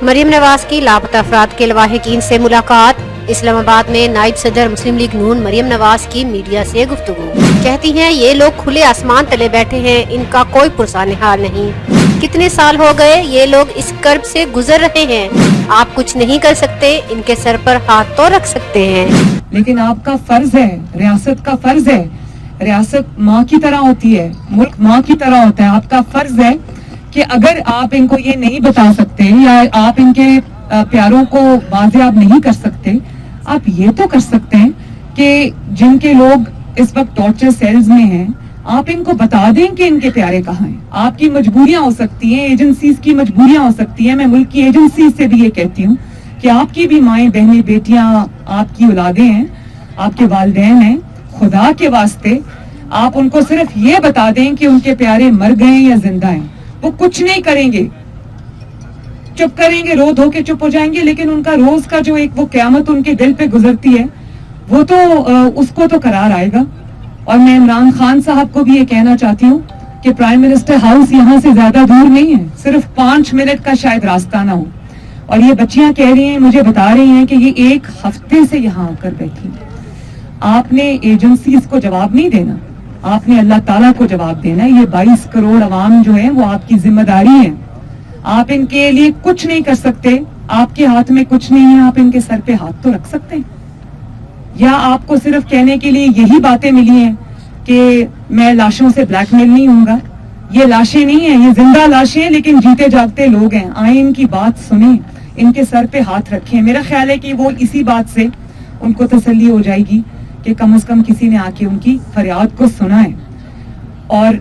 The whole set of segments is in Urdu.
مریم نواز کی لاپتہ افراد کے لواحقین سے ملاقات۔ اسلام آباد میں نائب صدر مسلم لیگ نون مریم نواز کی میڈیا سے گفتگو۔ کہتی ہیں یہ لوگ کھلے آسمان تلے بیٹھے ہیں، ان کا کوئی پرسان حال نہیں۔ کتنے سال ہو گئے یہ لوگ اس کرب سے گزر رہے ہیں، آپ کچھ نہیں کر سکتے، ان کے سر پر ہاتھ تو رکھ سکتے ہیں۔ لیکن آپ کا فرض ہے، ریاست کا فرض ہے، ریاست ماں کی طرح ہوتی ہے، ملک ماں کی طرح ہوتا ہے۔ آپ کا فرض ہے کہ اگر آپ ان کو یہ نہیں بتا سکتے یا آپ ان کے پیاروں کو بازیاب نہیں کر سکتے، آپ یہ تو کر سکتے ہیں کہ جن کے لوگ اس وقت ٹارچر سیلز میں ہیں، آپ ان کو بتا دیں کہ ان کے پیارے کہاں ہیں۔ آپ کی مجبوریاں ہو سکتی ہیں، ایجنسیز کی مجبوریاں ہو سکتی ہیں۔ میں ملک کی ایجنسیز سے بھی یہ کہتی ہوں کہ آپ کی بھی مائیں بہنیں بیٹیاں آپ کی اولادیں ہیں، آپ کے والدین ہیں، خدا کے واسطے آپ ان کو صرف یہ بتا دیں کہ ان کے پیارے مر گئے یا زندہ ہیں۔ وہ کچھ نہیں کریں گے، چپ کریں گے، رو دھو کے چپ ہو جائیں گے، لیکن ان کا روز کا جو ایک وہ قیامت ان کے دل پہ گزرتی ہے، وہ تو اس کو تو قرار آئے گا۔ اور میں عمران خان صاحب کو بھی یہ کہنا چاہتی ہوں کہ پرائم منسٹر ہاؤس یہاں سے زیادہ دور نہیں ہے، صرف 5 منٹ کا شاید راستہ نہ ہو۔ اور یہ بچیاں کہہ رہی ہیں، مجھے بتا رہی ہیں کہ یہ 1 ہفتے سے یہاں آ کر بیٹھی ہیں۔ آپ نے ایجنسیز کو جواب نہیں دینا، آپ نے اللہ تعالیٰ کو جواب دینا ہے۔ یہ 22 کروڑ عوام جو ہیں وہ آپ کی ذمہ داری ہے، آپ ان کے لیے کچھ نہیں کر سکتے، آپ کے ہاتھ میں کچھ نہیں ہے، آپ ان کے سر پہ ہاتھ تو رکھ سکتے ہیں۔ یا آپ کو صرف کہنے کے لیے یہی باتیں ملی ہیں کہ میں لاشوں سے بلیک میل نہیں ہوں گا؟ یہ لاشیں نہیں ہیں، یہ زندہ لاشیں ہیں، لیکن جیتے جاگتے لوگ ہیں۔ آئیں ان کی بات سنیں، ان کے سر پہ ہاتھ رکھیں۔ میرا خیال ہے کہ وہ اسی بات سے ان کو تسلی ہو جائے گی کہ کم از کم کسی نے آ کے ان کی فریاد کو سنا ہے۔ اور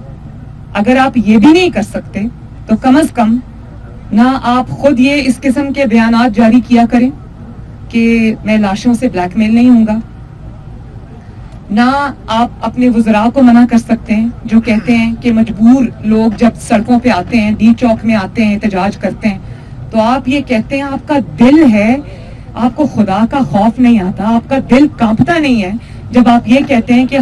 اگر آپ یہ بھی نہیں کر سکتے تو کم از کم نہ آپ خود یہ اس قسم کے بیانات جاری کیا کریں کہ میں لاشوں سے بلیک میل نہیں ہوں گا، نہ آپ اپنے وزراء کو منع کر سکتے ہیں جو کہتے ہیں کہ مجبور لوگ جب سڑکوں پہ آتے ہیں، ڈی چوک میں آتے ہیں، احتجاج کرتے ہیں، تو آپ یہ کہتے ہیں آپ کا دل ہے، آپ کو خدا کا خوف نہیں آتا، آپ کا دل کانپتا نہیں ہے جب آپ یہ کہتے ہیں کہ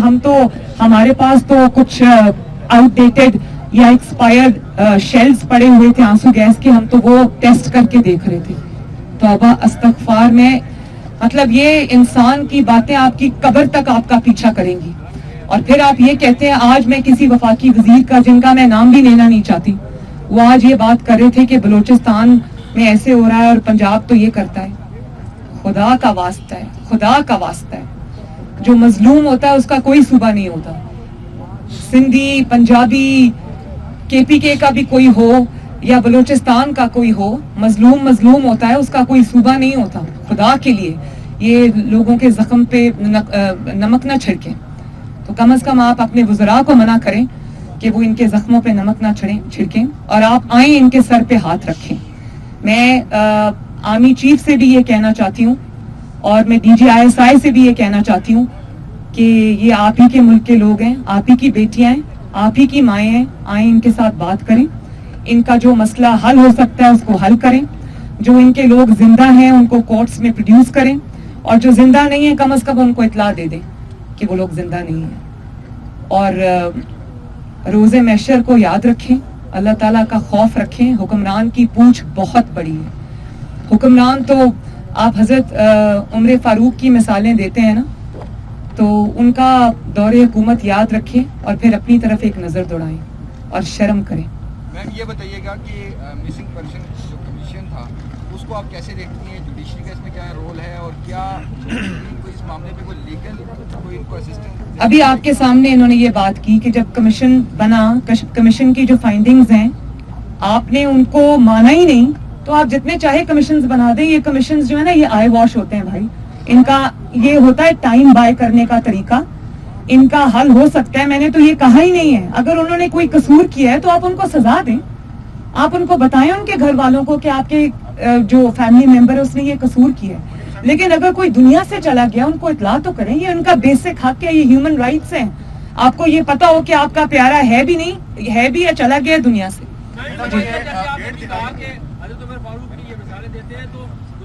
ہمارے پاس تو کچھ آؤٹ ڈیٹڈ یا ایکسپائرڈ شیلز پڑے ہوئے تھے آنسو گیس کے، ہم تو وہ ٹیسٹ کر کے دیکھ رہے تھے۔ توبہ استغفار، میں مطلب یہ انسان کی باتیں آپ کی قبر تک آپ کا پیچھا کریں گی۔ اور پھر آپ یہ کہتے ہیں، آج میں کسی وفاقی وزیر کا، جن کا میں نام بھی لینا نہیں چاہتی، وہ آج یہ بات کر رہے تھے کہ بلوچستان میں ایسے ہو رہا ہے اور پنجاب تو یہ کرتا ہے۔ خدا کا واسطہ ہے، خدا کا واسطہ ہے، جو مظلوم ہوتا ہے اس کا کوئی صوبہ نہیں ہوتا۔ سندھی، پنجابی، کے پی کے کا بھی کوئی ہو یا بلوچستان کا کوئی ہو، مظلوم ہوتا ہے، اس کا کوئی صوبہ نہیں ہوتا۔ خدا کے لیے یہ لوگوں کے زخم پہ نمک نہ چھڑکیں۔ تو کم از کم آپ اپنے وزراء کو منع کریں کہ وہ ان کے زخموں پہ نمک نہ چھڑکیں، اور آپ آئیں ان کے سر پہ ہاتھ رکھیں۔ میں آرمی چیف سے بھی یہ کہنا چاہتی ہوں، اور میں ڈی جی ISI سے بھی یہ کہنا چاہتی ہوں کہ یہ آپ ہی کے ملک کے لوگ ہیں، آپ ہی کی بیٹیاں ہیں، آپ ہی کی مائیں ہیں، آئیں ان کے ساتھ بات کریں، ان کا جو مسئلہ حل ہو سکتا ہے اس کو حل کریں، جو ان کے لوگ زندہ ہیں ان کو کورٹس میں پروڈیوس کریں، اور جو زندہ نہیں ہیں کم از کم ان کو اطلاع دے دیں کہ وہ لوگ زندہ نہیں ہیں۔ اور روز محشر کو یاد رکھیں، اللہ تعالیٰ کا خوف رکھیں۔ حکمران کی پونچھ بہت بڑی ہے۔ حکمران تو آپ حضرت عمر فاروق کی مثالیں دیتے ہیں نا، تو ان کا دور حکومت یاد رکھیں اور پھر اپنی طرف ایک نظر دوڑائیں اور شرم کریں۔ میم یہ بتائیے گا کہ مسنگ پرسن جو کمیشن تھا اس کو آپ کیسے دیکھتی ہیں؟ جوڈیشری کا اس میں کیا رول ہے، اور کیا اس معاملے پہ کوئی لیگل کوئی ان کو اسسٹنٹ؟ ابھی آپ کے سامنے انہوں نے یہ بات کی کہ جب کمیشن بنا، کمیشن کی جو فائنڈنگز ہیں آپ نے ان کو مانا ہی نہیں، تو آپ جتنے چاہے کمیشنز بنا دیں، یہ کمیشنز جو ہے نا یہ آئی واش ہوتے ہیں بھائی۔ ان کا یہ ہوتا ہے ٹائم بائی کرنے کا طریقہ، ان کا حل ہو سکتا ہے۔ میں نے تو یہ کہا ہی نہیں ہے، اگر انہوں نے کوئی قصور کیا ہے تو آپ ان کو سزا دیں، آپ ان کو بتائیں ان کے گھر والوں کو کہ آپ کے جو فیملی ممبر ہے اس نے یہ قصور کیا ہے، لیکن اگر کوئی دنیا سے چلا گیا ان کو اطلاع تو کریں، یہ ان کا بیسک حق ہے، یہ ہیومن رائٹس ہیں۔ آپ کو یہ پتا ہو کہ آپ کا پیارا ہے بھی نہیں ہے بھی یا چلا گیا دنیا سے۔ حضرت عمر فاروق کی یہ مثالیں دیتے ہیں تو